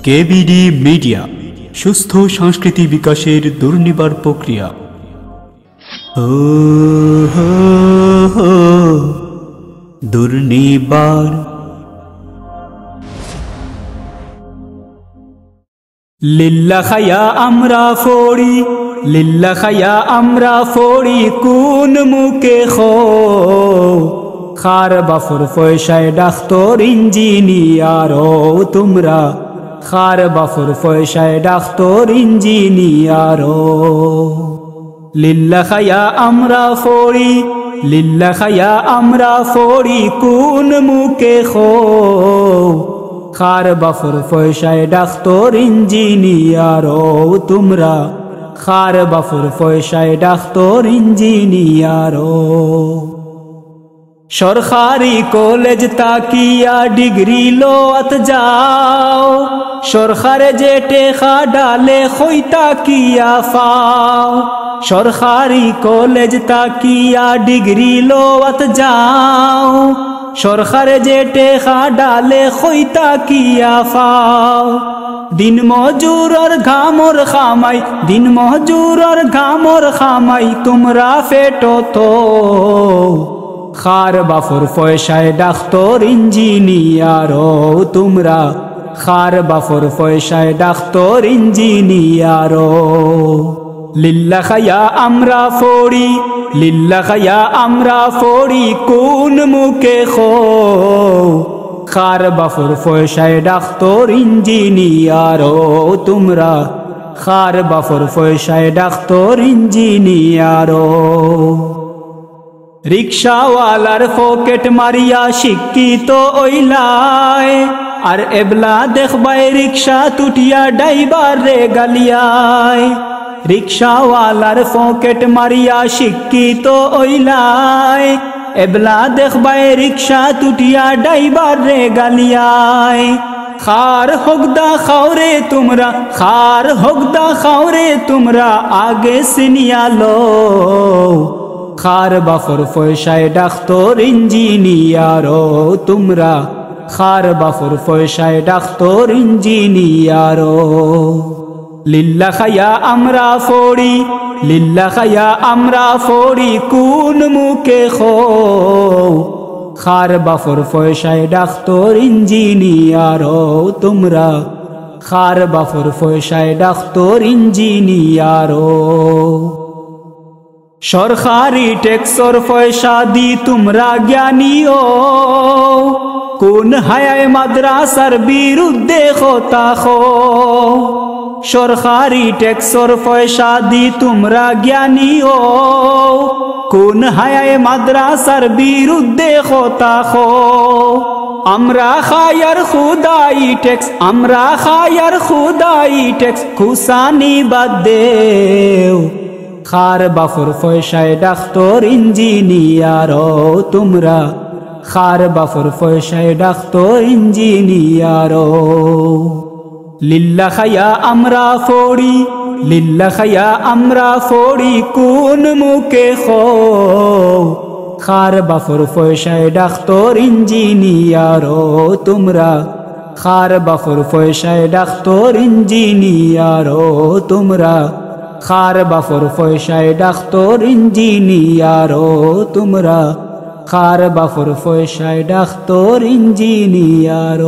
KBD media সুস্থ সংস্কৃতি বিকাশের দুর্নিবার প্রক্রিয়া। দুর্নিবার লিল্লাহিয়া আমরা ফড়ি, লিল্লাহিয়া আমরা ফড়ি কোন মুখে খো খার বাফর পয়সায় ডাক্তার ইঞ্জিনিয়ার তোমরা, খার বাফর পয়সায় ডাক্তার ইঞ্জিনিয়ার। লিল্লাহিয়া আমরা ফড়ি, লিল্লাহিয়া আমরা ফড়ি কোন মুখে খো খার বাফর পয়সায় ডাক্তার ইঞ্জিনিয়ার তোমরা, খার বাফর পয়সায় ডাক্তার ইঞ্জিনিয়ার। সরকারি কলেজ তাকিয়া ডিগ্রি লোয়াত যাও, সরকারে যে টেকা ডালে খই তাকিয়া ফাও। সরকারি কলেজ তাকিয়া ডিগ্রি লোয়াত যাও, সরকারে যে টেকা ডালে খই তাকিয়া ফাও। দিন মজুরর ঘামর খামাই, দিন মজুরর ঘামর খামাই তোমরা ফেটো তো খার বাফর পয়সায় ডাক্তার ইঞ্জিনিয়ার তোমরা, খার বাফর পয়সায় ডাক্তার ইঞ্জিনিয়ার। লিল্লাহিয়া আমরা ফড়ি, লিল্লাহিয়া আমরা ফড়ি কোন মুখে খো খার বাফর পয়সায় ডাক্তার ইঞ্জিনিয়ার তোমরা, খার বাফর পয়সায় ডাক্তার ইঞ্জিনিয়ার। রিক্সাওয়ালার পকেট মারিয়া শিক্ষিত ওইলায়, আর এবলা দেখবাই রিক্সা তুটিয়া ড্রাইভার রে গালিয়ায়। রিক্সাওয়ালার পকেট মারিয়া শিক্ষিত ওইলায়, এবলা দেখবাই রিক্সা তুটিয়া ড্রাইভার রে গালিয়ায়। খার হকদা খাওরে তোমরা, খার হকদা খাওরে তোমরা আগে সিনিয়ালো খার বাফর পয়সায় ডাক্তার ইঞ্জিনিয়ার তোমরা, খার বাফর পয়সায় ডাক্তার ইঞ্জিনিয়ার। লিল্লাহিয়া আমরা ফড়ি, লিল্লাহিয়া আমরা ফড়ি কোন মুখে খো খার বাফর পয়সায় ডাক্তার ইঞ্জিনিয়ার তোমরা, খার বাফর পয়সায় ডাক্তার ইঞ্জিনিয়ার। সরকারি ট্যাক্সর পয়সা দি তোমরা জ্ঞানীও, কোন হায়ায় মাদ্রাসার বিরুদ্ধে কথা খো। সরকারি ট্যাক্সর পয়সা দি তোমরা জ্ঞানীও, কোন হায়ায় মাদ্রাসার বিরুদ্ধে কথা খো। আমরা খায়ার খুদাই ট্যাক্স, আমরা খায়ার খুদাই ট্যাক্স খুসানি বাদ দেও খার বাফর পয়সায় ডাক্তার ইঞ্জিনিয়ার তোমরা, খার বাফর পয়সায় ডাক্তার ইঞ্জিনিয়ার। লিল্লাহিয়া আমরা ফড়ি, লিল্লাহিয়া আমরা ফড়ি কোন মুখে খো খার বাফর পয়সায় ডাক্তার ইঞ্জিনিয়ার তোমরা, খার বাফর পয়সায় ডাক্তার ইঞ্জিনিয়ার তোমরা, খার বাফর পয়সায় ডাক্তার ইঞ্জিনিয়ার তোমরা, খার বাফর পয়সায় ডাক্তার ইঞ্জিনিয়ার।